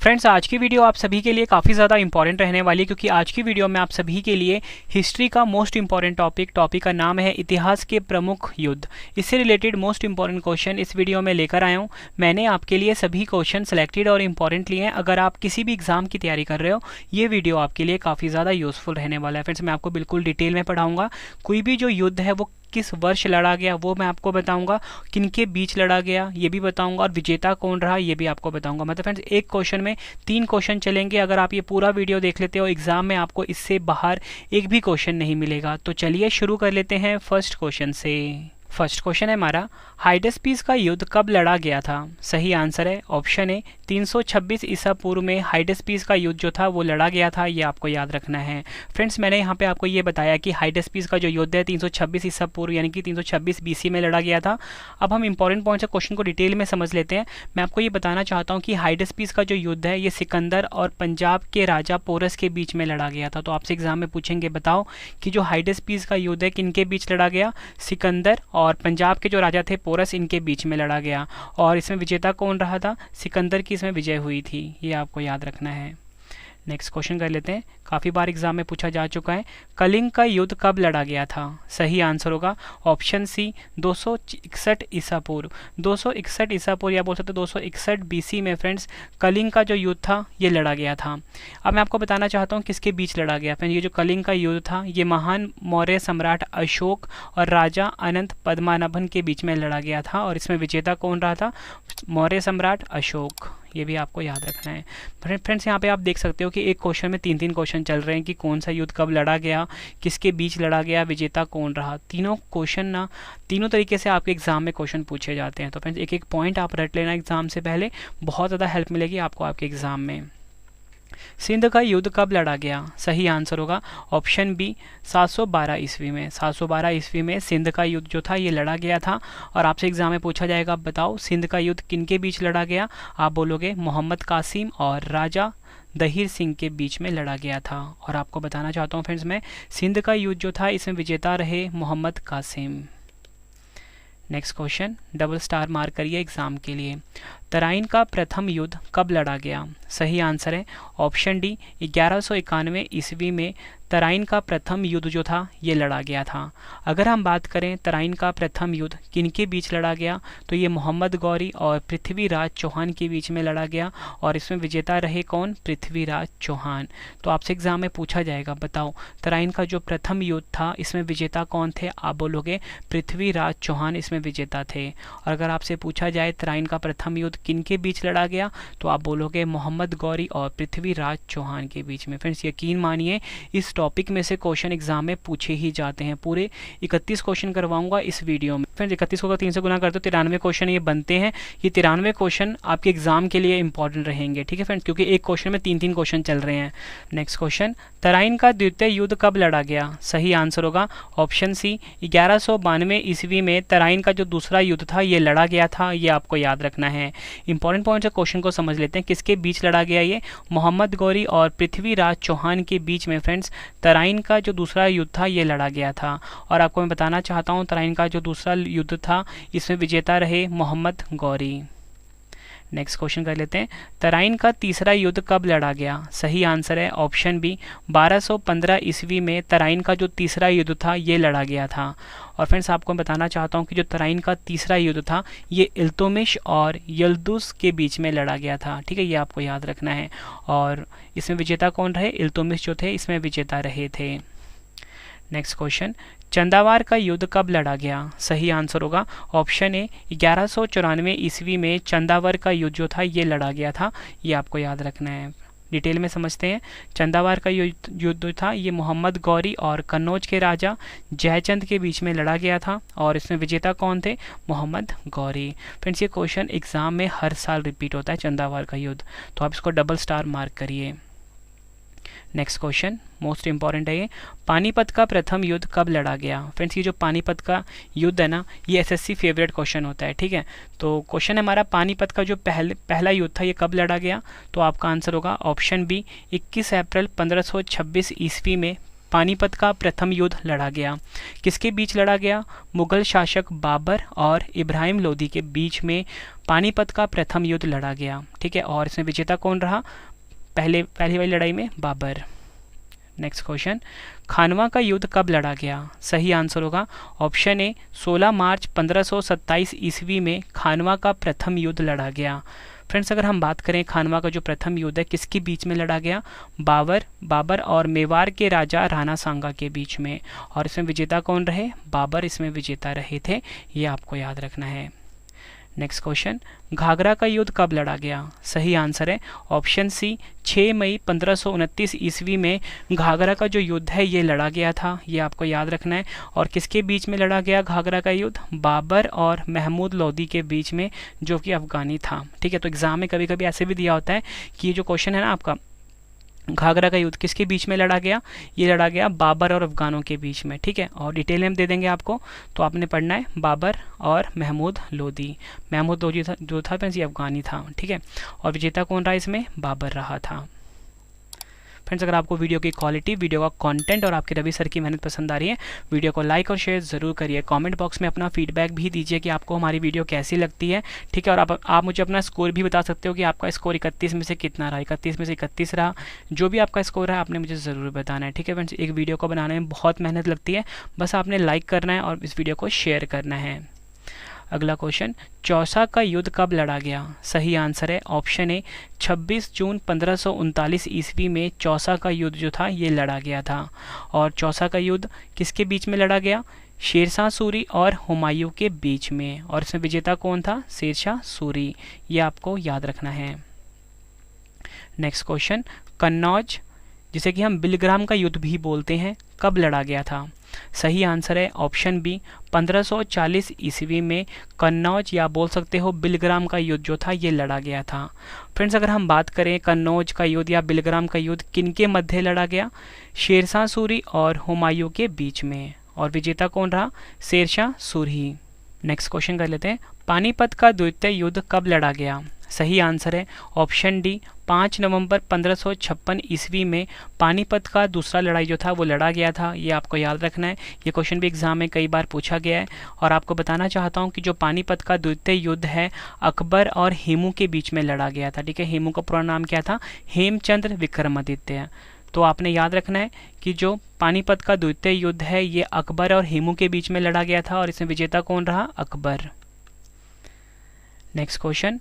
Friends, आज की video आप सभी के लिए काफ़ी ज़्यादा इंपॉर्टेंट रहने वाली है, क्योंकि आज की वीडियो में आप सभी के लिए हिस्ट्री का मोस्ट इंपॉर्टेंट टॉपिक का नाम है इतिहास के प्रमुख युद्ध। इससे रिलेटेड मोस्ट इंपॉर्टेंट क्वेश्चन इस वीडियो में लेकर आया हूँ। मैंने आपके लिए सभी क्वेश्चन सेलेक्टेड और इंपॉर्टेंट लिए हैं। अगर आप किसी भी एग्जाम की तैयारी कर रहे हो, ये वीडियो आपके लिए काफ़ी ज़्यादा यूजफुल रहने वाला है। फ्रेंड्स, मैं आपको बिल्कुल डिटेल में पढ़ाऊँगा। कोई भी जो युद्ध है वो किस वर्ष लड़ा गया वो मैं आपको बताऊंगा, किनके बीच लड़ा गया ये भी बताऊंगा, और विजेता कौन रहा ये भी आपको बताऊंगा। मतलब फ्रेंड्स, एक क्वेश्चन में 3 क्वेश्चन चलेंगे। अगर आप ये पूरा वीडियो देख लेते हो, एग्जाम में आपको इससे बाहर एक भी क्वेश्चन नहीं मिलेगा। तो चलिए शुरू कर लेते हैं फर्स्ट क्वेश्चन से। फर्स्ट क्वेश्चन है हमारा, हाइडेस्पीस का युद्ध कब लड़ा गया था? सही आंसर है ऑप्शन ए 326 ईसा पूर्व में हाइडेस्पीस का युद्ध जो था वो लड़ा गया था। ये आपको याद रखना है। फ्रेंड्स, मैंने यहाँ पे आपको ये बताया कि हाइडेस्पीस का जो युद्ध है 326 ईसा पूर्व यानी कि 326 बीसी में लड़ा गया था। अब हम इंपॉर्टेंट पॉइंट्स ऑफ क्वेश्चन को डिटेल में समझ लेते हैं। मैं आपको ये बताना चाहता हूँ कि हाइडेस्पीस का जो युद्ध है ये सिकंदर और पंजाब के राजा पोरस के बीच में लड़ा गया था। तो आपसे एग्जाम में पूछेंगे, बताओ कि जो हाइडेस्पीस का युद्ध है किनके बीच लड़ा गया? सिकंदर और पंजाब के जो राजा थे पोरस, इनके बीच में लड़ा गया। और इसमें विजेता कौन रहा था? सिकंदर की इसमें विजय हुई थी। ये आपको याद रखना है। नेक्स्ट क्वेश्चन कर लेते हैं, काफ़ी बार एग्जाम में पूछा जा चुका है। कलिंग का युद्ध कब लड़ा गया था? सही आंसर होगा ऑप्शन सी 261 ईसा पूर्व। 261 ईसा पूर्व या बोल सकते 261 बीसी में फ्रेंड्स कलिंग का जो युद्ध था ये लड़ा गया था। अब मैं आपको बताना चाहता हूँ किसके बीच लड़ा गया। फ्रेंड्स, ये जो कलिंग का युद्ध था ये महान मौर्य सम्राट अशोक और राजा अनंत पद्मनाभन के बीच में लड़ा गया था। और इसमें विजेता कौन रहा था? मौर्य सम्राट अशोक। ये भी आपको याद रखना है। फ्रेंड्स, यहाँ पे आप देख सकते हो कि एक क्वेश्चन में 3 क्वेश्चन चल रहे हैं कि कौन सा युद्ध कब लड़ा गया, किसके बीच लड़ा गया, विजेता कौन रहा। तीनों क्वेश्चन ना तीनों तरीके से आपके एग्जाम में क्वेश्चन पूछे जाते हैं। तो फ्रेंड्स, एक एक पॉइंट आप रट लेना एग्जाम से पहले, बहुत ज़्यादा हेल्प मिलेगी आपको आपके एग्जाम में। सिंध का युद्ध कब लड़ा गया? सही आंसर होगा ऑप्शन बी 712 ईस्वी में। 712 ईस्वी में सिंध का युद्ध जो था ये लड़ा गया था। और आपसे एग्जाम में पूछा जाएगा, बताओ सिंध का युद्ध किनके बीच लड़ा गया? आप बोलोगे मोहम्मद कासिम और राजा दहीर सिंह के बीच में लड़ा गया था। और आपको बताना चाहता हूँ फ्रेंड्स, मैं सिंध का युद्ध जो था इसमें विजेता रहे Mohammad Qasim. Next question, double star mark करिए एग्जाम के लिए। तराइन का प्रथम युद्ध कब लड़ा गया? सही आंसर है ऑप्शन डी 1191 ईस्वी में तराइन का प्रथम युद्ध जो था ये लड़ा गया था। अगर हम बात करें तराइन का प्रथम युद्ध किनके बीच लड़ा गया, तो ये मोहम्मद गौरी और पृथ्वीराज चौहान के बीच में लड़ा गया। और इसमें विजेता रहे कौन? पृथ्वीराज चौहान। तो आपसे एग्जाम में पूछा जाएगा, बताओ तराइन का जो प्रथम युद्ध था इसमें विजेता कौन थे? आप बोलोगे पृथ्वीराज चौहान इसमें विजेता थे। और अगर आपसे पूछा जाए तराइन का प्रथम युद्ध किनके बीच लड़ा गया, तो आप बोलोगे मोहम्मद गौरी और पृथ्वीराज चौहान के बीच में। फ्रेंड्स, यकीन मानिए इस टॉपिक में से क्वेश्चन एग्जाम में पूछे ही जाते हैं। पूरे 31 क्वेश्चन करवाऊंगा इस वीडियो में। फ्रेंड्स, 31 को 3 से गुना करते हो 93 क्वेश्चन ये बनते हैं। ये 93 क्वेश्चन आपके एग्जाम के लिए इंपॉर्टेंट रहेंगे, ठीक है फ्रेंड्स, क्योंकि एक क्वेश्चन में 3 क्वेश्चन चल रहे हैं। नेक्स्ट क्वेश्चन, तराइन का द्वितीय युद्ध कब लड़ा गया? सही आंसर होगा ऑप्शन सी 1192 ईस्वी में तराइन का जो दूसरा युद्ध था ये लड़ा गया था। ये आपको याद रखना है। इंपॉर्टेंट पॉइंट से क्वेश्चन को समझ लेते हैं, किसके बीच लड़ा गया? ये मोहम्मद गौरी और पृथ्वीराज चौहान के बीच में फ्रेंड्स तराइन का जो दूसरा युद्ध था ये लड़ा गया था। और आपको मैं बताना चाहता हूँ तराइन का जो दूसरा युद्ध था इसमें विजेता रहे मोहम्मद गौरी। नेक्स्ट क्वेश्चन कर लेते हैं, तराइन का तीसरा युद्ध कब लड़ा गया? सही आंसर है ऑप्शन बी 1215 ईस्वी में तराइन का जो तीसरा युद्ध था ये लड़ा गया था। और फ्रेंड्स, आपको मैं बताना चाहता हूँ कि जो तराइन का तीसरा युद्ध था ये इल्तुतमिश और यल्दुस के बीच में लड़ा गया था, ठीक है, ये आपको याद रखना है। और इसमें विजेता कौन रहे? इल्तुतमिश जो थे इसमें विजेता रहे थे। नेक्स्ट क्वेश्चन, चंदावार का युद्ध कब लड़ा गया? सही आंसर होगा ऑप्शन ए 1194 ईस्वी में चंदावर का युद्ध जो था ये लड़ा गया था। ये आपको याद रखना है। डिटेल में समझते हैं। चंदावार का युद्ध था ये मोहम्मद गौरी और कन्नौज के राजा जयचंद के बीच में लड़ा गया था। और इसमें विजेता कौन थे? मोहम्मद गौरी। फ्रेंड्स, ये क्वेश्चन एग्जाम में हर साल रिपीट होता है, चंदावार का युद्ध, तो आप इसको डबल स्टार मार्क करिए। नेक्स्ट क्वेश्चन मोस्ट इंपॉर्टेंट है ये, पानीपत का प्रथम युद्ध कब लड़ा गया? फ्रेंड्स, ये जो पानीपत का युद्ध है ना ये एसएससी फेवरेट क्वेश्चन होता है, ठीक है। तो क्वेश्चन है हमारा, पानीपत का जो पहला युद्ध था ये कब लड़ा गया? तो आपका आंसर होगा ऑप्शन बी 21 अप्रैल 1526 ईस्वी में पानीपत का प्रथम युद्ध लड़ा गया? किसके बीच लड़ा गया? मुगल शासक बाबर और इब्राहिम लोदी के बीच में पानीपत का प्रथम युद्ध लड़ा गया। ठीक है, और इसमें विजेता कौन रहा? पहली वाली लड़ाई में बाबर। नेक्स्ट क्वेश्चन, खानवा का युद्ध कब लड़ा गया? सही आंसर होगा ऑप्शन ए 16 मार्च 1527 ईस्वी में खानवा का प्रथम युद्ध लड़ा गया। फ्रेंड्स, अगर हम बात करें खानवा का जो प्रथम युद्ध है किसके बीच में लड़ा गया? बाबर और मेवाड़ के राजा राणा सांगा के बीच में। और इसमें विजेता कौन रहे? बाबर इसमें विजेता रहे थे, ये आपको याद रखना है। नेक्स्ट क्वेश्चन, घाघरा का युद्ध कब लड़ा गया? सही आंसर है ऑप्शन सी 6 मई 1529 ईस्वी में घाघरा का जो युद्ध है ये लड़ा गया था, ये आपको याद रखना है। और किसके बीच में लड़ा गया घाघरा का युद्ध? बाबर और महमूद लोदी के बीच में, जो कि अफगानी था। ठीक है, तो एग्जाम में कभी कभी ऐसे भी दिया होता है कि ये जो क्वेश्चन है ना आपका, घाघरा का युद्ध किसके बीच में लड़ा गया? ये लड़ा गया बाबर और अफगानों के बीच में। ठीक है, और डिटेल में हम दे देंगे आपको, तो आपने पढ़ना है बाबर और महमूद लोदी। महमूद लोदी जो था ये अफगानी था। ठीक है, और विजेता कौन रहा इसमें? बाबर रहा था। फ्रेंड्स, अगर आपको वीडियो की क्वालिटी, वीडियो का कंटेंट और आपके रवि सर की मेहनत पसंद आ रही है, वीडियो को लाइक और शेयर ज़रूर करिए। कमेंट बॉक्स में अपना फीडबैक भी दीजिए कि आपको हमारी वीडियो कैसी लगती है। ठीक है, और आप मुझे अपना स्कोर भी बता सकते हो कि आपका स्कोर 31 में से कितना रहा, 31 में से 31 रहा। जो भी आपका स्कोर है आपने मुझे ज़रूर बताना है। ठीक है फ्रेंड्स, एक वीडियो को बनाने में बहुत मेहनत लगती है, बस आपने लाइक करना है और इस वीडियो को शेयर करना है। अगला क्वेश्चन, चौसा का युद्ध कब लड़ा गया? सही आंसर है ऑप्शन ए 26 जून 1539 ईस्वी में चौसा का युद्ध जो था ये लड़ा गया था। और चौसा का युद्ध किसके बीच में लड़ा गया? शेरशाह सूरी और हुमायूं के बीच में। और इसमें विजेता कौन था? शेरशाह सूरी, ये आपको याद रखना है। नेक्स्ट क्वेश्चन, कन्नौज जिसे कि हम बिलग्राम का युद्ध भी बोलते हैं, कब लड़ा गया था? सही आंसर है ऑप्शन बी 1540 ईस्वी में कन्नौज या बोल सकते हो बिलग्राम का युद्ध जो था ये लड़ा गया था। फ्रेंड्स, अगर हम बात करें कन्नौज का युद्ध या बिलग्राम का युद्ध किनके मध्य लड़ा गया? शेरशाह सूरी और हुमायूं के बीच में। और विजेता कौन रहा? शेरशाह सूरी। नेक्स्ट क्वेश्चन कर लेते हैं, पानीपत का द्वितीय युद्ध कब लड़ा गया? सही आंसर है ऑप्शन डी 5 नवंबर 1556 ईस्वी में पानीपत का दूसरा लड़ाई जो था वो लड़ा गया था, ये आपको याद रखना है। ये क्वेश्चन भी एग्जाम में कई बार पूछा गया है। और आपको बताना चाहता हूँ कि जो पानीपत का द्वितीय युद्ध है अकबर और हेमू के बीच में लड़ा गया था। ठीक है, हेमू का पूरा नाम क्या था? हेमचंद्र विक्रमादित्य। तो आपने याद रखना है कि जो पानीपत का द्वितीय युद्ध है ये अकबर और हेमू के बीच में लड़ा गया था और इसमें विजेता कौन रहा? अकबर। नेक्स्ट क्वेश्चन,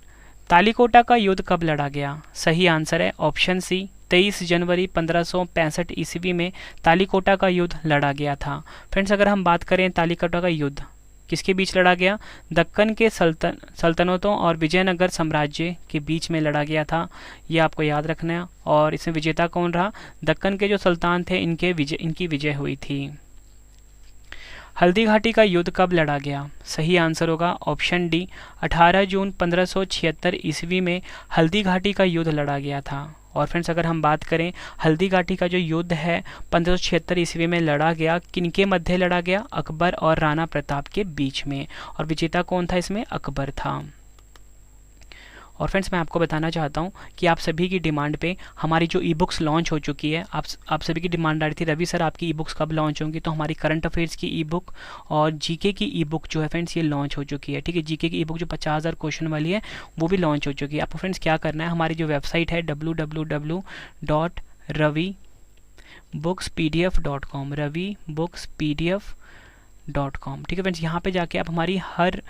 तालीकोटा का युद्ध कब लड़ा गया? सही आंसर है ऑप्शन सी 23 जनवरी 1565 ईस्वी में तालीकोटा का युद्ध लड़ा गया था। फ्रेंड्स, अगर हम बात करें तालीकोटा का युद्ध किसके बीच लड़ा गया? दक्कन के सल्तनतों और विजयनगर साम्राज्य के बीच में लड़ा गया था, ये आपको याद रखना है। और इसमें विजेता कौन रहा? दक्कन के जो सुल्तान थे इनकी विजय हुई थी। हल्दी घाटी का युद्ध कब लड़ा गया? सही आंसर होगा ऑप्शन डी 18 जून 1576 ईस्वी में हल्दी घाटी का युद्ध लड़ा गया था। और फ्रेंड्स, अगर हम बात करें हल्दी घाटी का जो युद्ध है 1576 ईस्वी में लड़ा गया, किनके मध्य लड़ा गया? अकबर और राणा प्रताप के बीच में। और विजेता कौन था इसमें? अकबर था। और फ्रेंड्स, मैं आपको बताना चाहता हूँ कि आप सभी की डिमांड पे हमारी जो ई बुक्स लॉन्च हो चुकी है, आप सभी की डिमांड आ रही थी रवि सर आपकी ई बुक्स कब लॉन्च होंगी, तो हमारी करंट अफेयर्स की ई बुक और जीके की ई बुक जो है फ्रेंड्स ये लॉन्च हो चुकी है। ठीक है, जीके की ई बुक जो 50,000 क्वेश्चन वाली है वो भी लॉन्च हो चुकी है। आपको फ्रेंड्स क्या करना है, हमारी जो वेबसाइट है www.ravibooks.pdf.com ravibooks.pdf.com। ठीक है फ्रेंड्स, यहाँ पे जाके आप हमारी हर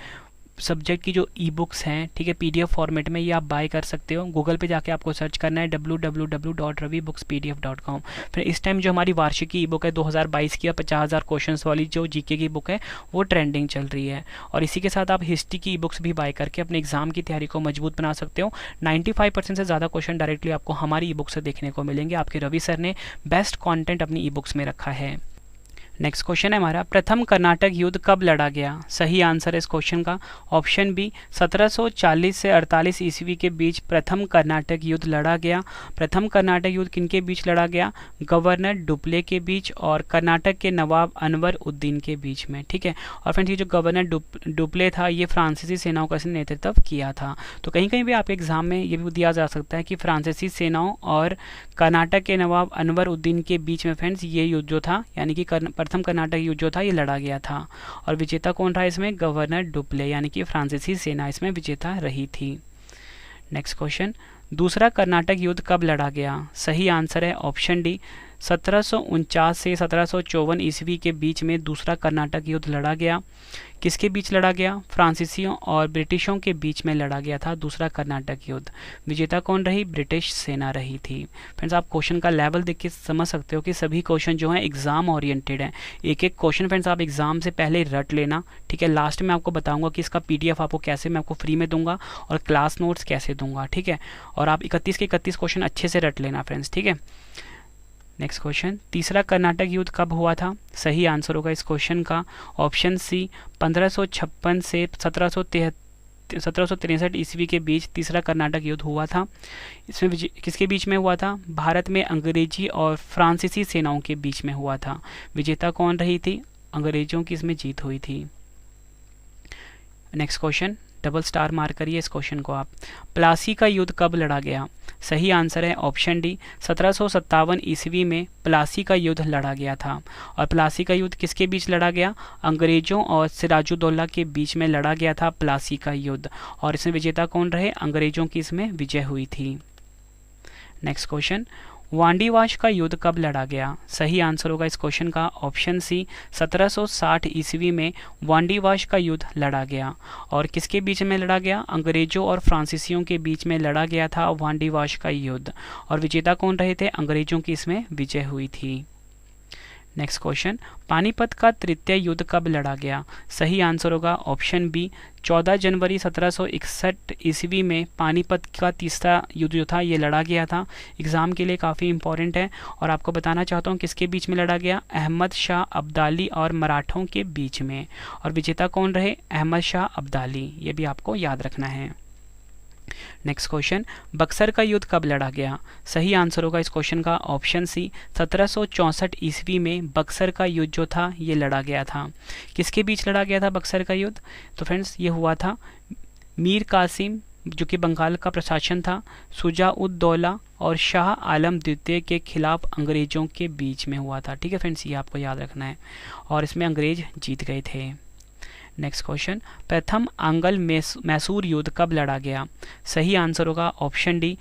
सब्जेक्ट की जो ई बुक्स हैं, ठीक है, पीडीएफ फॉर्मेट में ये आप बाय कर सकते हो। गूगल पे जाके आपको सर्च करना है www.ravibooks.pdf.com। फिर इस टाइम जो हमारी वार्षिकी ई बुक है 2022 की 50,000 क्वेश्चंस वाली जो जीके की बुक है वो ट्रेंडिंग चल रही है। और इसी के साथ आप हिस्ट्री की ई बुक्स भी बाय करके अपने एग्जाम की तैयारी को मजबूत बना सकते हो। 95% से ज़्यादा क्वेश्चन डायरेक्टली आपको हमारी ई बुक से देखने को मिलेंगे। आपके रवि सर ने बेस्ट कॉन्टेंट अपनी ई बुक्स में रखा है। नेक्स्ट क्वेश्चन है हमारा, प्रथम कर्नाटक युद्ध कब लड़ा गया? सही आंसर है इस क्वेश्चन का ऑप्शन बी, 1740 से 48 ईस्वी के बीच प्रथम कर्नाटक युद्ध लड़ा गया। प्रथम कर्नाटक युद्ध किनके बीच लड़ा गया? गवर्नर डुप्ले के बीच और कर्नाटक के नवाब अनवर उद्दीन के बीच में। ठीक है, और फ्रेंड्स ये जो गवर्नर डुप्ले था ये फ्रांसीसी सेनाओं का नेतृत्व किया था। तो कहीं कहीं भी आपके एग्जाम में ये भी दिया जा सकता है कि फ्रांसीसी सेनाओं और कर्नाटक के नवाब अनवर उद्दीन के बीच में फ्रेंड्स ये युद्ध जो था, यानी कि प्रथम कर्नाटक युद्ध जो था ये लड़ा गया था। और विजेता कौन रहा इसमें? गवर्नर डुप्ले, यानी कि फ्रांसीसी सेना इसमें विजेता रही थी। नेक्स्ट क्वेश्चन, दूसरा कर्नाटक युद्ध कब लड़ा गया? सही आंसर है ऑप्शन डी, 1749 से 1754 ईस्वी के बीच में दूसरा कर्नाटक युद्ध लड़ा गया। किसके बीच लड़ा गया? फ्रांसीसियों और ब्रिटिशों के बीच में लड़ा गया था दूसरा कर्नाटक युद्ध। विजेता कौन रही? ब्रिटिश सेना रही थी। फ्रेंड्स आप क्वेश्चन का लेवल देख के समझ सकते हो कि सभी क्वेश्चन जो हैं एग्जाम ओरिएंटेड हैं। एक एक क्वेश्चन फ्रेंड्स आप एग्जाम से पहले रट लेना। ठीक है, लास्ट में आपको बताऊंगा कि इसका PDF आपको कैसे मैं आपको फ्री में दूंगा और क्लास नोट्स कैसे दूंगा। ठीक है, और आप 31 के 31 क्वेश्चन अच्छे से रट लेना फ्रेंड्स। ठीक है, नेक्स्ट क्वेश्चन, तीसरा कर्नाटक युद्ध कब हुआ था? सही आंसर होगा इस क्वेश्चन का ऑप्शन सी, 1556 से 1763 ईस्वी के बीच तीसरा कर्नाटक युद्ध हुआ था। इसमें किसके बीच में हुआ था? भारत में अंग्रेजी और फ्रांसीसी सेनाओं के बीच में हुआ था। विजेता कौन रही थी? अंग्रेजों की इसमें जीत हुई थी। Next question, double star mark करिए इस क्वेश्चन को आप। प्लासी का युद्ध कब लड़ा गया? सही आंसर है ऑप्शन डी, 1757 ईस्वी में प्लासी का युद्ध लड़ा गया था। और प्लासी का युद्ध किसके बीच लड़ा गया? अंग्रेजों और सिराजुद्दौला के बीच में लड़ा गया था प्लासी का युद्ध। और इसमें विजेता कौन रहे? अंग्रेजों की इसमें विजय हुई थी। नेक्स्ट क्वेश्चन, वांडीवाश का युद्ध कब लड़ा गया? सही आंसर होगा इस क्वेश्चन का ऑप्शन सी, 1760 ईस्वी में वांडीवाश का युद्ध लड़ा गया। और किसके बीच में लड़ा गया? अंग्रेजों और फ्रांसीसियों के बीच में लड़ा गया था वांडीवाश का युद्ध। और विजेता कौन रहे थे? अंग्रेजों की इसमें विजय हुई थी। नेक्स्ट क्वेश्चन, पानीपत का तृतीय युद्ध कब लड़ा गया? सही आंसर होगा ऑप्शन बी, 14 जनवरी 1761 ईस्वी में पानीपत का तीसरा युद्ध जो था ये लड़ा गया था। एग्जाम के लिए काफ़ी इंपॉर्टेंट है और आपको बताना चाहता हूँ किसके बीच में लड़ा गया? अहमद शाह अब्दाली और मराठों के बीच में। और विजेता कौन रहे? अहमद शाह अब्दाली, ये भी आपको याद रखना है। नेक्स्ट क्वेश्चन, बक्सर का युद्ध कब लड़ा गया? सही आंसर होगा इस क्वेश्चन का ऑप्शन सी, 1764 ईस्वी में बक्सर का युद्ध जो था ये लड़ा गया था। किसके बीच लड़ा गया था बक्सर का युद्ध? तो फ्रेंड्स ये हुआ था मीर कासिम जो कि बंगाल का प्रशासन था, शुजा-उद-दौला और शाह आलम द्वितीय के खिलाफ अंग्रेजों के बीच में हुआ था। ठीक है फ्रेंड्स, ये आपको याद रखना है और इसमें अंग्रेज जीत गए थे। नेक्स्ट क्वेश्चन, प्रथम आंग्ल मैसूर युद्ध कब लड़ा गया? सही आंसर होगा ऑप्शन डी,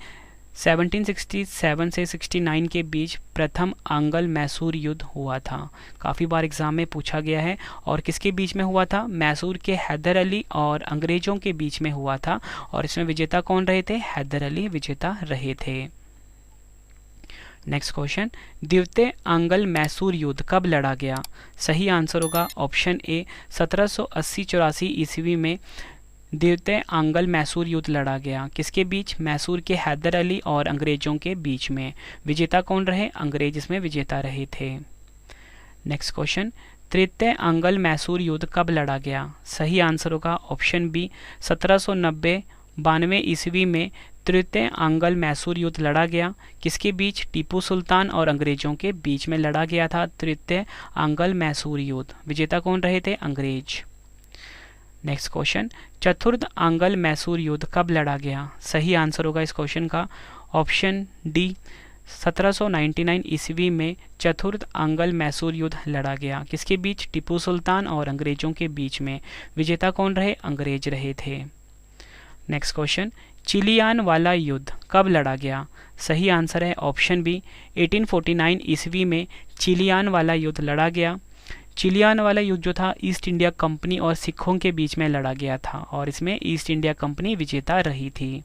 1767 से 69 के बीच प्रथम आंग्ल मैसूर युद्ध हुआ था। काफ़ी बार एग्जाम में पूछा गया है। और किसके बीच में हुआ था? मैसूर के हैदर अली और अंग्रेजों के बीच में हुआ था। और इसमें विजेता कौन रहे थे? हैदर अली विजेता रहे थे। नेक्स्ट क्वेश्चन, द्वितीय आंग्ल मैसूर युद्ध कब लड़ा गया? सही आंसर होगा ऑप्शन ए, 1780-84 ईस्वी में द्वितीय आंग्ल मैसूर युद्ध लड़ा गया। किसके बीच? मैसूर के हैदर अली और अंग्रेजों के बीच में। विजेता कौन रहे? अंग्रेज इसमें विजेता रहे थे। नेक्स्ट क्वेश्चन, तृतीय आंग्ल मैसूर युद्ध कब लड़ा गया? सही आंसर होगा ऑप्शन बी, 1790-92 ईस्वी में तृतीय आंग्ल मैसूर युद्ध लड़ा गया। किसके बीच? टीपू सुल्तान और अंग्रेजों के बीच में लड़ा गया था तृतीय आंग्ल मैसूर युद्ध। विजेता कौन रहे थे? अंग्रेज। नेक्स्ट क्वेश्चन, चतुर्थ आंग्ल मैसूर युद्ध कब लड़ा गया? सही आंसर होगा इस क्वेश्चन का ऑप्शन डी, 1799 ईस्वी में चतुर्थ आंग्ल मैसूर युद्ध लड़ा गया। किसके बीच? टीपू सुल्तान और अंग्रेजों के बीच में। विजेता कौन रहे? अंग्रेज रहे थे। नेक्स्ट क्वेश्चन, चिलियान वाला युद्ध कब लड़ा गया? सही आंसर है ऑप्शन बी, 1849 ईस्वी में चिलियान वाला युद्ध लड़ा गया। चिलियान वाला युद्ध जो था ईस्ट इंडिया कंपनी और सिखों के बीच में लड़ा गया था और इसमें ईस्ट इंडिया कंपनी विजेता रही थी।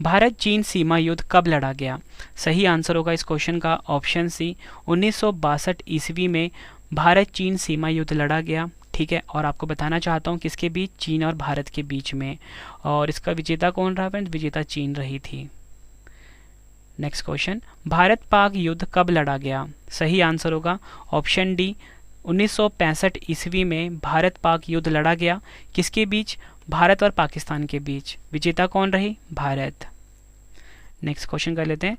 भारत चीन सीमा युद्ध कब लड़ा गया? सही आंसर होगा इस क्वेश्चन का ऑप्शन सी, 1962 ईस्वी में भारत चीन सीमा युद्ध लड़ा गया। ठीक है, और आपको बताना चाहता हूँ किसके बीच? चीन और भारत के बीच में। और इसका विजेता कौन रहा फ्रेंड्स? विजेता चीन रही थी। नेक्स्ट क्वेश्चन, भारत पाक युद्ध कब लड़ा गया? सही आंसर होगा ऑप्शन डी, 1965 ईस्वी में भारत पाक युद्ध लड़ा गया। किसके बीच? भारत और पाकिस्तान के बीच। विजेता कौन रही? भारत। नेक्स्ट क्वेश्चन कर लेते हैं,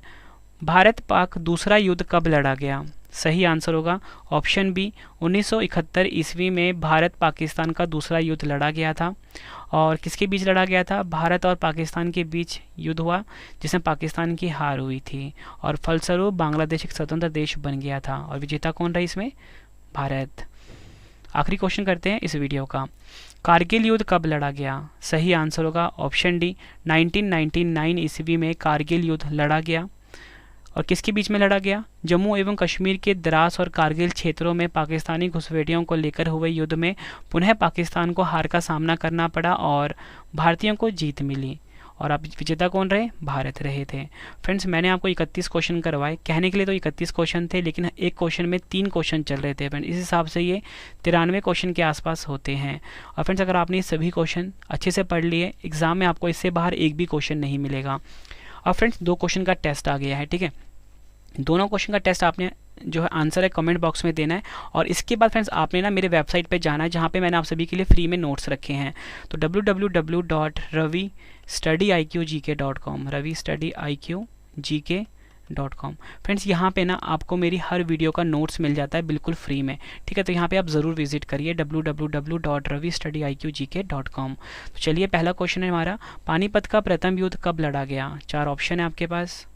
भारत पाक दूसरा युद्ध कब लड़ा गया? सही आंसर होगा ऑप्शन बी, 1971 ईस्वी में भारत पाकिस्तान का दूसरा युद्ध लड़ा गया था। और किसके बीच लड़ा गया था? भारत और पाकिस्तान के बीच युद्ध हुआ, जिसमें पाकिस्तान की हार हुई थी और फलस्वरूप बांग्लादेश एक स्वतंत्र देश बन गया था। और विजेता कौन रही इसमें? भारत। आखिरी क्वेश्चन करते हैं इस वीडियो का, कारगिल युद्ध कब लड़ा गया? सही आंसर होगा ऑप्शन डी, 1999 ईस्वी में कारगिल युद्ध लड़ा गया। और किसके बीच में लड़ा गया? जम्मू एवं कश्मीर के द्रास और कारगिल क्षेत्रों में पाकिस्तानी घुसपैठियों को लेकर हुए युद्ध में पुनः पाकिस्तान को हार का सामना करना पड़ा और भारतीयों को जीत मिली। और अब विजेता कौन रहे? भारत रहे थे। फ्रेंड्स, मैंने आपको 31 क्वेश्चन करवाए, कहने के लिए तो 31 क्वेश्चन थे, लेकिन एक क्वेश्चन में 3 क्वेश्चन चल रहे थे फ्रेंड्स। इस हिसाब से ये 93 क्वेश्चन के आसपास होते हैं। और फ्रेंड्स, अगर आपने सभी क्वेश्चन अच्छे से पढ़ लिए, एग्जाम में आपको इससे बाहर एक भी क्वेश्चन नहीं मिलेगा। अब फ्रेंड्स, 2 क्वेश्चन का टेस्ट आ गया है, ठीक है। दोनों क्वेश्चन का टेस्ट आपने जो है आंसर है कमेंट बॉक्स में देना है। और इसके बाद फ्रेंड्स आपने ना मेरे वेबसाइट पे जाना है, जहाँ पे मैंने आप सभी के लिए फ्री में नोट्स रखे हैं। तो www.ravistudiiqgk.com ravistudiiqgk.com फ्रेंड्स, यहाँ पे ना आपको मेरी हर वीडियो का नोट्स मिल जाता है बिल्कुल फ्री में, ठीक है। तो यहाँ पे आप ज़रूर विजिट करिए www.ravistudiiqgk.com। तो चलिए, पहला क्वेश्चन है हमारा, पानीपत का प्रथम युद्ध कब लड़ा गया? 4 ऑप्शन है आपके पास।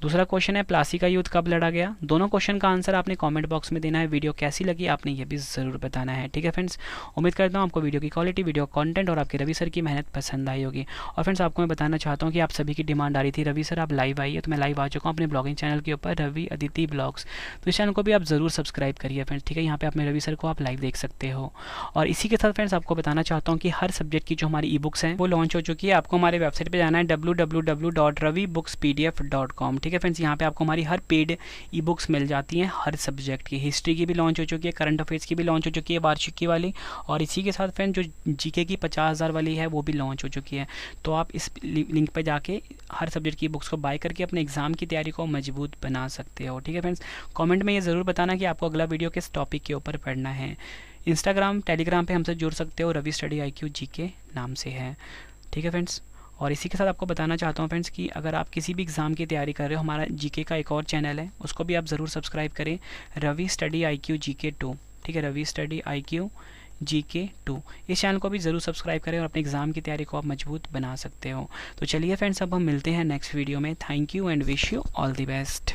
दूसरा क्वेश्चन है, प्लासी का युद्ध कब लड़ा गया? दोनों क्वेश्चन का आंसर आपने कमेंट बॉक्स में देना है। वीडियो कैसी लगी आपने ये भी ज़रूर बताना है, ठीक है फ्रेंड्स। उम्मीद करता हूँ आपको वीडियो की क्वालिटी, वीडियो कंटेंट और आपके रवि सर की मेहनत पसंद आई होगी। और फ्रेंड्स, आपको मैं बताना चाहता हूँ कि आप सभी की डिमांड आ रही थी, रवि सर आप लाइव आइए। तो मैं लाइव आ चुका हूँ अपने ब्लॉगिंग चैनल के ऊपर, रवि अदिति ब्लॉग्स। तो इस चैनल को भी आप ज़रूर सब्सक्राइब करिए फ्रेंड्स, ठीक है। यहाँ पे अपने रवि सर को आप लाइव देख सकते हो। और इसी के साथ फ्रेंड्स आपको बताना चाहता हूँ कि हर सब्जेक्ट की जो हमारी ई बुक्स हैं वो लॉन्च हो चुकी है। आपको हमारे वेबसाइट पर जाना है www.ravibookspdf.com, ठीक है फ्रेंड्स। यहाँ पे आपको हमारी हर पेड ई बुक्स मिल जाती हैं हर सब्जेक्ट की। हिस्ट्री की भी लॉन्च हो चुकी है, करंट अफेयर्स की भी लॉन्च हो चुकी है, वार्षिकी वाली। और इसी के साथ फ्रेंड जो जीके की 50,000 वाली है वो भी लॉन्च हो चुकी है। तो आप इस लिंक पर जाके हर सब्जेक्ट की बुक्स को बाय करके अपने एग्जाम की तैयारी को मजबूत बना सकते हो, ठीक है फ्रेंड्स। कॉमेंट में ये ज़रूर बताना कि आपको अगला वीडियो किस टॉपिक के ऊपर पढ़ना है। इंस्टाग्राम टेलीग्राम पर हमसे जुड़ सकते हो, रवि स्टडी IQ GK नाम से है, ठीक है फ्रेंड्स। और इसी के साथ आपको बताना चाहता हूँ फ्रेंड्स कि अगर आप किसी भी एग्ज़ाम की तैयारी कर रहे हो, हमारा जीके का एक और चैनल है, उसको भी आप ज़रूर सब्सक्राइब करें, रवि स्टडी IQ GK 2, ठीक है, रवि स्टडी IQ GK 2। इस चैनल को भी ज़रूर सब्सक्राइब करें और अपने एग्ज़ाम की तैयारी को आप मजबूत बना सकते हो। तो चलिए फ्रेंड्स, अब हम मिलते हैं नेक्स्ट वीडियो में। Thank you and wish you all the best.